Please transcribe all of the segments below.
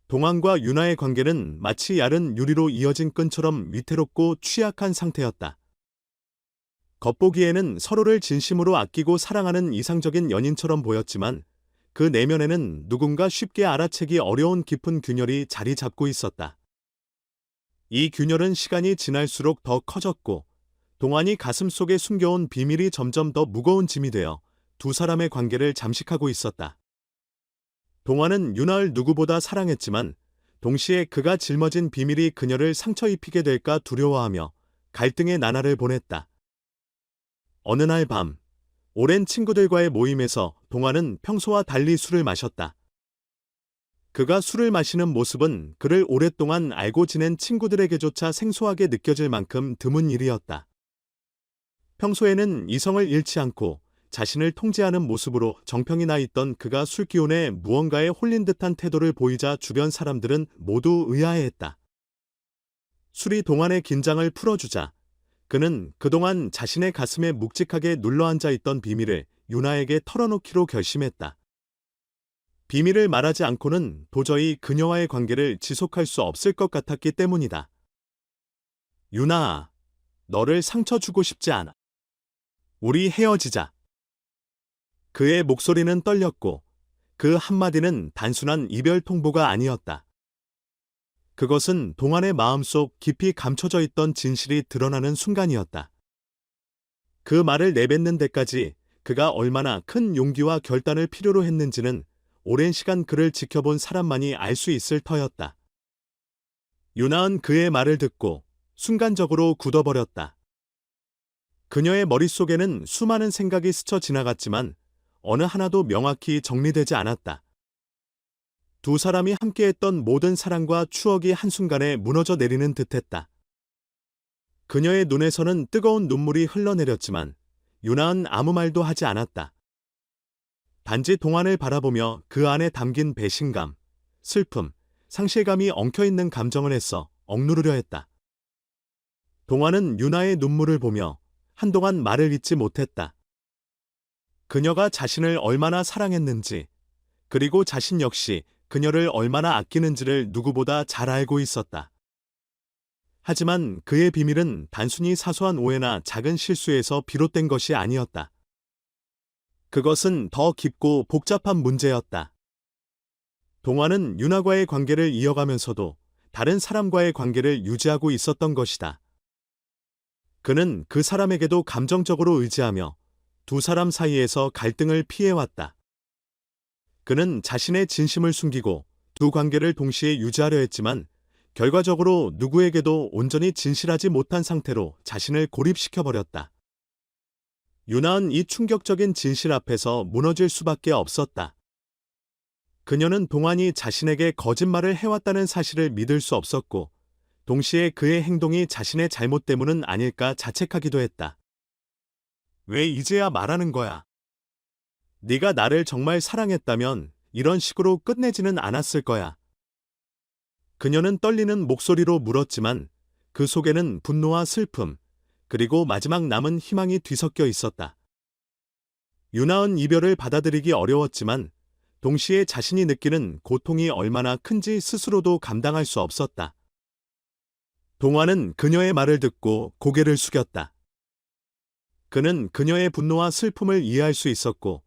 동환과 윤아의 관계는 마치 얇은 유리로 이어진 끈처럼 위태롭고 취약한 상태였다. 겉보기에는 서로를 진심으로 아끼고 사랑하는 이상적인 연인처럼 보였지만 그 내면에는 누군가 쉽게 알아채기 어려운 깊은 균열이 자리 잡고 있었다. 이 균열은 시간이 지날수록 더 커졌고 동환이 가슴속에 숨겨온 비밀이 점점 더 무거운 짐이 되어 두 사람의 관계를 잠식하고 있었다. 동환은 윤아를 누구보다 사랑했지만 동시에 그가 짊어진 비밀이 그녀를 상처 입히게 될까 두려워하며 갈등의 나날을 보냈다. 어느 날 밤, 오랜 친구들과의 모임에서 동환은 평소와 달리 술을 마셨다. 그가 술을 마시는 모습은 그를 오랫동안 알고 지낸 친구들에게조차 생소하게 느껴질 만큼 드문 일이었다. 평소에는 이성을 잃지 않고 자신을 통제하는 모습으로 정평이 나 있던 그가 술기운에 무언가에 홀린 듯한 태도를 보이자 주변 사람들은 모두 의아해했다. 술이 동환의 긴장을 풀어주자 그는 그동안 자신의 가슴에 묵직하게 눌러앉아 있던 비밀을 윤아에게 털어놓기로 결심했다. 비밀을 말하지 않고는 도저히 그녀와의 관계를 지속할 수 없을 것 같았기 때문이다. 윤아, 너를 상처 주고 싶지 않아. 우리 헤어지자. 그의 목소리는 떨렸고 그 한마디는 단순한 이별 통보가 아니었다. 그것은 동환의 마음속 깊이 감춰져 있던 진실이 드러나는 순간이었다. 그 말을 내뱉는 데까지 그가 얼마나 큰 용기와 결단을 필요로 했는지는 오랜 시간 그를 지켜본 사람만이 알 수 있을 터였다. 윤아은 그의 말을 듣고 순간적으로 굳어버렸다. 그녀의 머릿속에는 수많은 생각이 스쳐 지나갔지만 어느 하나도 명확히 정리되지 않았다. 두 사람이 함께했던 모든 사랑과 추억이 한순간에 무너져 내리는 듯했다. 그녀의 눈에서는 뜨거운 눈물이 흘러내렸지만 윤아은 아무 말도 하지 않았다. 단지 동환을 바라보며 그 안에 담긴 배신감, 슬픔, 상실감이 엉켜있는 감정을 애써 억누르려 했다. 동환은 윤아의 눈물을 보며 한동안 말을 잇지 못했다. 그녀가 자신을 얼마나 사랑했는지, 그리고 자신 역시 그녀를 얼마나 아끼는지를 누구보다 잘 알고 있었다. 하지만 그의 비밀은 단순히 사소한 오해나 작은 실수에서 비롯된 것이 아니었다. 그것은 더 깊고 복잡한 문제였다. 동환은 윤아과의 관계를 이어가면서도 다른 사람과의 관계를 유지하고 있었던 것이다. 그는 그 사람에게도 감정적으로 의지하며 두 사람 사이에서 갈등을 피해왔다. 그는 자신의 진심을 숨기고 두 관계를 동시에 유지하려 했지만 결과적으로 누구에게도 온전히 진실하지 못한 상태로 자신을 고립시켜버렸다. 윤아은 이 충격적인 진실 앞에서 무너질 수밖에 없었다. 그녀는 동환이 자신에게 거짓말을 해왔다는 사실을 믿을 수 없었고 동시에 그의 행동이 자신의 잘못 때문은 아닐까 자책하기도 했다. 왜 이제야 말하는 거야? 네가 나를 정말 사랑했다면 이런 식으로 끝내지는 않았을 거야. 그녀는 떨리는 목소리로 물었지만 그 속에는 분노와 슬픔, 그리고 마지막 남은 희망이 뒤섞여 있었다. 윤아은 이별을 받아들이기 어려웠지만 동시에 자신이 느끼는 고통이 얼마나 큰지 스스로도 감당할 수 없었다. 동환은 그녀의 말을 듣고 고개를 숙였다. 그는 그녀의 분노와 슬픔을 이해할 수 있었고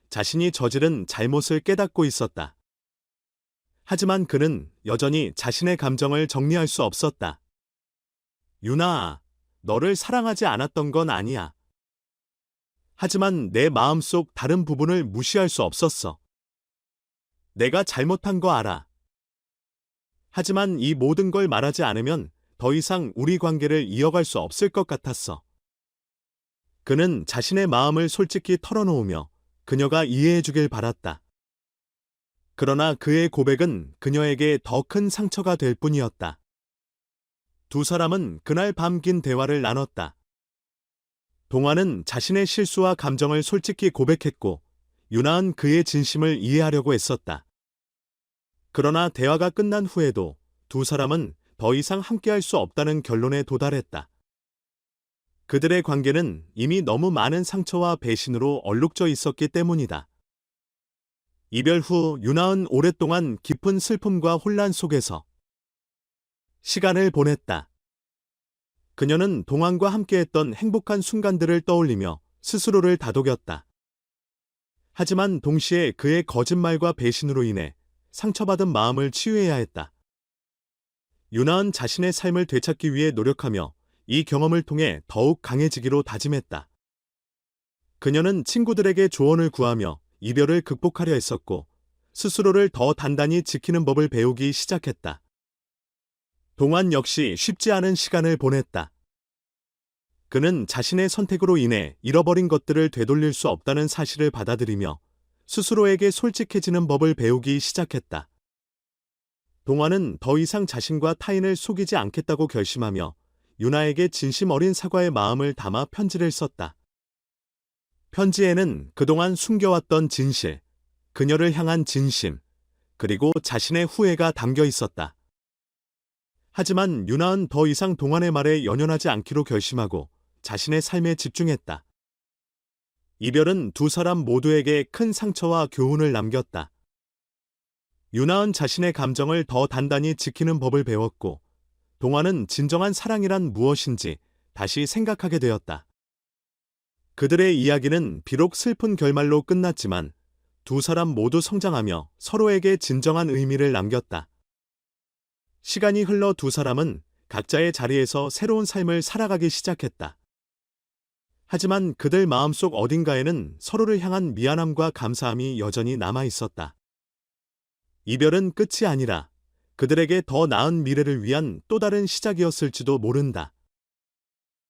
자신이 저지른 잘못을 깨닫고 있었다. 하지만 그는 여전히 자신의 감정을 정리할 수 없었다. 윤아, 너를 사랑하지 않았던 건 아니야. 하지만 내 마음속 다른 부분을 무시할 수 없었어. 내가 잘못한 거 알아. 하지만 이 모든 걸 말하지 않으면 더 이상 우리 관계를 이어갈 수 없을 것 같았어. 그는 자신의 마음을 솔직히 털어놓으며 그녀가 이해해 주길 바랐다. 그러나 그의 고백은 그녀에게 더 큰 상처가 될 뿐이었다. 두 사람은 그날 밤 긴 대화를 나눴다. 동환은 자신의 실수와 감정을 솔직히 고백했고 윤아은 그의 진심을 이해하려고 애썼다. 그러나 대화가 끝난 후에도 두 사람은 더 이상 함께할 수 없다는 결론에 도달했다. 그들의 관계는 이미 너무 많은 상처와 배신으로 얼룩져 있었기 때문이다. 이별 후 유나은 오랫동안 깊은 슬픔과 혼란 속에서 시간을 보냈다. 그녀는 동안과 함께했던 행복한 순간들을 떠올리며 스스로를 다독였다. 하지만 동시에 그의 거짓말과 배신으로 인해 상처받은 마음을 치유해야 했다. 유나은 자신의 삶을 되찾기 위해 노력하며 이 경험을 통해 더욱 강해지기로 다짐했다. 그녀는 친구들에게 조언을 구하며 이별을 극복하려 했었고, 스스로를 더 단단히 지키는 법을 배우기 시작했다. 동안 역시 쉽지 않은 시간을 보냈다. 그는 자신의 선택으로 인해 잃어버린 것들을 되돌릴 수 없다는 사실을 받아들이며 스스로에게 솔직해지는 법을 배우기 시작했다. 동화는 더 이상 자신과 타인을 속이지 않겠다고 결심하며 유나에게 진심 어린 사과의 마음을 담아 편지를 썼다. 편지에는 그동안 숨겨왔던 진실, 그녀를 향한 진심, 그리고 자신의 후회가 담겨 있었다. 하지만 유나는 더 이상 동안의 말에 연연하지 않기로 결심하고 자신의 삶에 집중했다. 이별은 두 사람 모두에게 큰 상처와 교훈을 남겼다. 유나는 자신의 감정을 더 단단히 지키는 법을 배웠고, 동화는 진정한 사랑이란 무엇인지 다시 생각하게 되었다. 그들의 이야기는 비록 슬픈 결말로 끝났지만 두 사람 모두 성장하며 서로에게 진정한 의미를 남겼다. 시간이 흘러 두 사람은 각자의 자리에서 새로운 삶을 살아가기 시작했다. 하지만 그들 마음속 어딘가에는 서로를 향한 미안함과 감사함이 여전히 남아 있었다. 이별은 끝이 아니라 그들에게 더 나은 미래를 위한 또 다른 시작이었을지도 모른다.